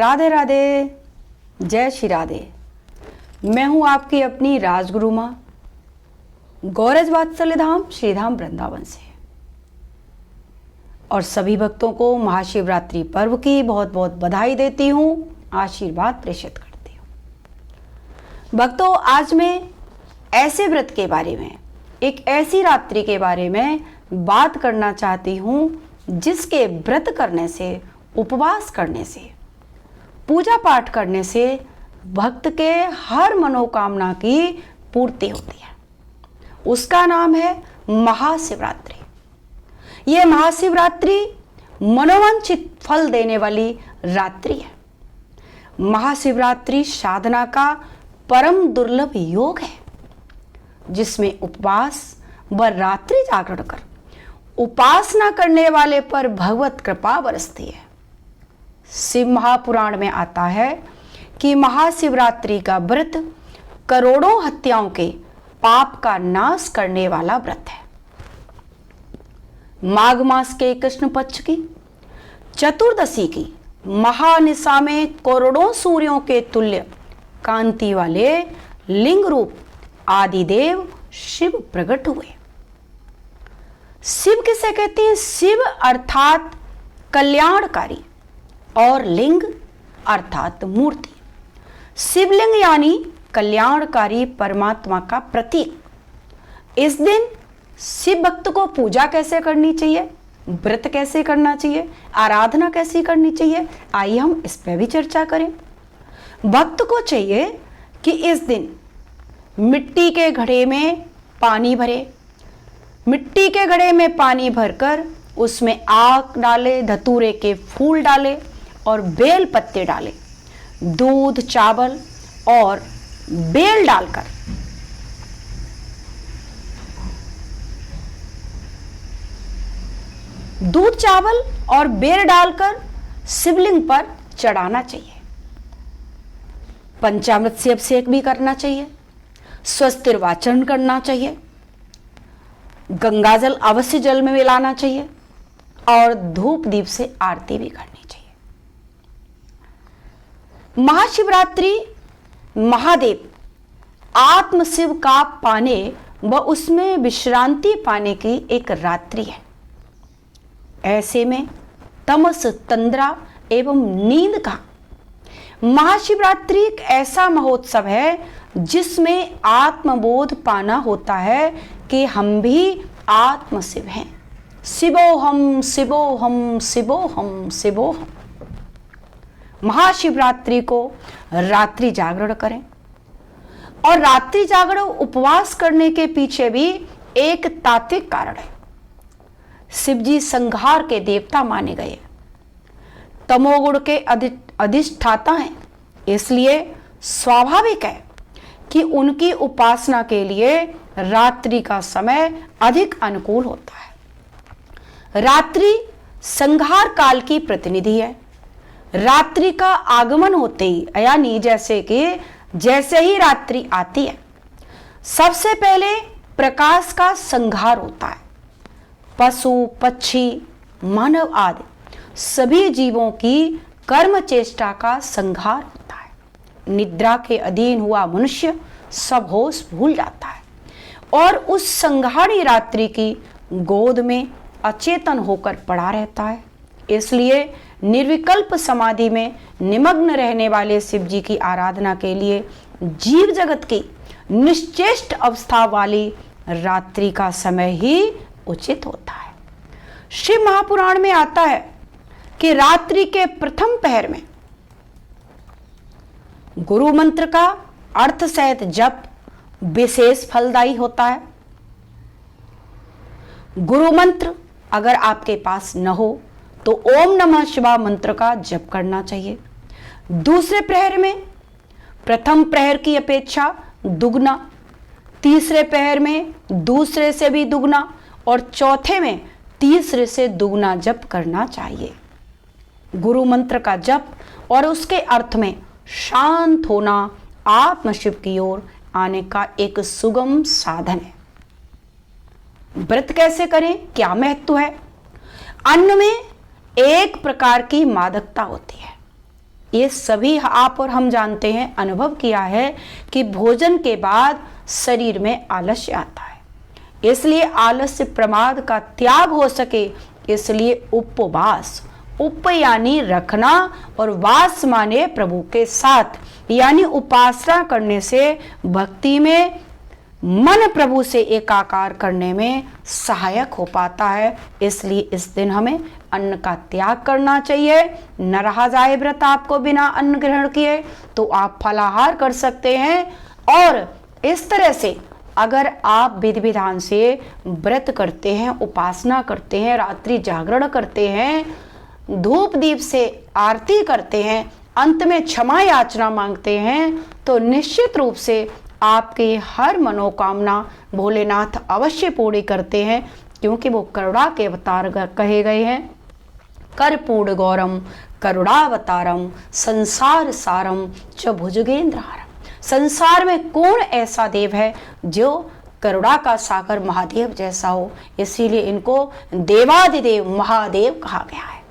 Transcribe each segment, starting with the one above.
राधे राधे, जय श्री राधे। मैं हूं आपकी अपनी राजगुरु मां गौरज वात्सल्य धाम श्रीधाम वृंदावन से, और सभी भक्तों को महाशिवरात्रि पर्व की बहुत बहुत बधाई देती हूं, आशीर्वाद प्रेषित करती हूं। भक्तों, आज मैं ऐसे व्रत के बारे में, एक ऐसी रात्रि के बारे में बात करना चाहती हूं जिसके व्रत करने से, उपवास करने से, पूजा पाठ करने से भक्त के हर मनोकामना की पूर्ति होती है। उसका नाम है महाशिवरात्रि। यह महाशिवरात्रि मनोवांछित फल देने वाली रात्रि है। महाशिवरात्रि साधना का परम दुर्लभ योग है, जिसमें उपवास व रात्रि जागरण कर उपासना करने वाले पर भगवत कृपा बरसती है। शिव महापुराण में आता है कि महाशिवरात्रि का व्रत करोड़ों हत्याओं के पाप का नाश करने वाला व्रत है। माघ मास के कृष्ण पक्ष की चतुर्दशी की महानिशा में करोड़ों सूर्यों के तुल्य कांति वाले लिंग रूप आदिदेव शिव प्रकट हुए। शिव किसे कहते हैं? शिव अर्थात कल्याणकारी और लिंग अर्थात मूर्ति। शिवलिंग यानी कल्याणकारी परमात्मा का प्रतीक। इस दिन शिव भक्त को पूजा कैसे करनी चाहिए, व्रत कैसे करना चाहिए, आराधना कैसे करनी चाहिए, आइए हम इस पर भी चर्चा करें। भक्त को चाहिए कि इस दिन मिट्टी के घड़े में पानी भरे, मिट्टी के घड़े में पानी भरकर उसमें आग डाले, धतूरे के फूल डाले और बेल पत्ते डाले, दूध, चावल और बेल डालकर दूध, चावल और बेल डालकर शिवलिंग पर चढ़ाना चाहिए। पंचामृत से अभिषेक भी करना चाहिए, स्वस्तिर वाचन करना चाहिए, गंगाजल अवश्य जल में मिलाना चाहिए और धूप दीप से आरती भी करनी चाहिए। महाशिवरात्रि महादेव आत्म शिव का पाने व उसमें विश्रांति पाने की एक रात्रि है। ऐसे में तमस, तंद्रा एवं नींद का महाशिवरात्रि एक ऐसा महोत्सव है जिसमें आत्मबोध पाना होता है कि हम भी आत्म शिव हैं। शिवोहम शिवोहम शिवोहम शिवोहम। महाशिवरात्रि को रात्रि जागरण करें, और रात्रि जागरण उपवास करने के पीछे भी एक तात्विक कारण है। शिवजी संहार के देवता माने गए, तमोगुण के अधिष्ठाता हैं, इसलिए स्वाभाविक है कि उनकी उपासना के लिए रात्रि का समय अधिक अनुकूल होता है। रात्रि संहार काल की प्रतिनिधि है। रात्रि का आगमन होते ही, यानी जैसे ही रात्रि आती है, सबसे पहले प्रकाश का संहार होता है। पशु, पक्षी, मानव आदि सभी जीवों की कर्म चेष्टा का संहार होता है। निद्रा के अधीन हुआ मनुष्य सब होश भूल जाता है और उस संहारी रात्रि की गोद में अचेतन होकर पड़ा रहता है। इसलिए निर्विकल्प समाधि में निमग्न रहने वाले शिव जी की आराधना के लिए जीव जगत की निश्चेष्ट अवस्था वाली रात्रि का समय ही उचित होता है। शिव महापुराण में आता है कि रात्रि के प्रथम पहर में गुरु मंत्र का अर्थ सहित जप विशेष फलदायी होता है। गुरु मंत्र अगर आपके पास न हो तो ओम नमः शिवाय मंत्र का जप करना चाहिए। दूसरे प्रहर में प्रथम प्रहर की अपेक्षा दुगना, तीसरे प्रहर में दूसरे से भी दुगना और चौथे में तीसरे से दुगना जप करना चाहिए। गुरु मंत्र का जप और उसके अर्थ में शांत होना आत्मशिव की ओर आने का एक सुगम साधन है। व्रत कैसे करें, क्या महत्व है? अन्न में एक प्रकार की मादकता होती है, ये सभी आप और हम जानते हैं, अनुभव किया है कि भोजन के बाद शरीर में आलस्य आता है। इसलिए आलस्य प्रमाद का त्याग हो सके, इसलिए उपवास, उप यानी रखना और वास माने प्रभु के साथ, यानी उपासना करने से भक्ति में मन प्रभु से एकाकार करने में सहायक हो पाता है। इसलिए इस दिन हमें अन्न का त्याग करना चाहिए। न रहा जाए व्रत आपको बिना अन्न ग्रहण किए, तो आप फलाहार कर सकते हैं। और इस तरह से अगर आप विधि विधान से व्रत करते हैं, उपासना करते हैं, रात्रि जागरण करते हैं, धूप दीप से आरती करते हैं, अंत में क्षमा याचना मांगते हैं, तो निश्चित रूप से आपकी हर मनोकामना भोलेनाथ अवश्य पूरी करते हैं, क्योंकि वो करुणा के अवतार कहे गए हैं। कर्पूर गौरम करुणावतारम संसार सारम च भुजगेंद्रहारम। संसार में कौन ऐसा देव है जो करुणा का सागर महादेव जैसा हो, इसीलिए इनको देवादिदेव महादेव कहा गया है।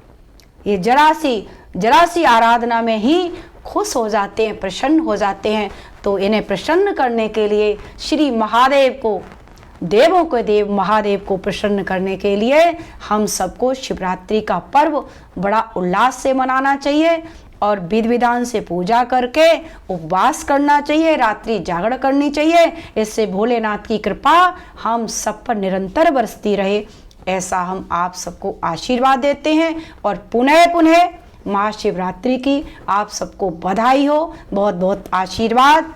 ये जरा सी आराधना में ही खुश हो जाते हैं, प्रसन्न हो जाते हैं। तो इन्हें प्रसन्न करने के लिए श्री महादेव को, देवों के देव महादेव को प्रसन्न करने के लिए हम सबको शिवरात्रि का पर्व बड़ा उल्लास से मनाना चाहिए और विधि विधान से पूजा करके उपवास करना चाहिए, रात्रि जागरण करनी चाहिए। इससे भोलेनाथ की कृपा हम सब पर निरंतर बरसती रहे, ऐसा हम आप सबको आशीर्वाद देते हैं। और पुनः महाशिवरात्रि की आप सबको बधाई हो, बहुत बहुत आशीर्वाद।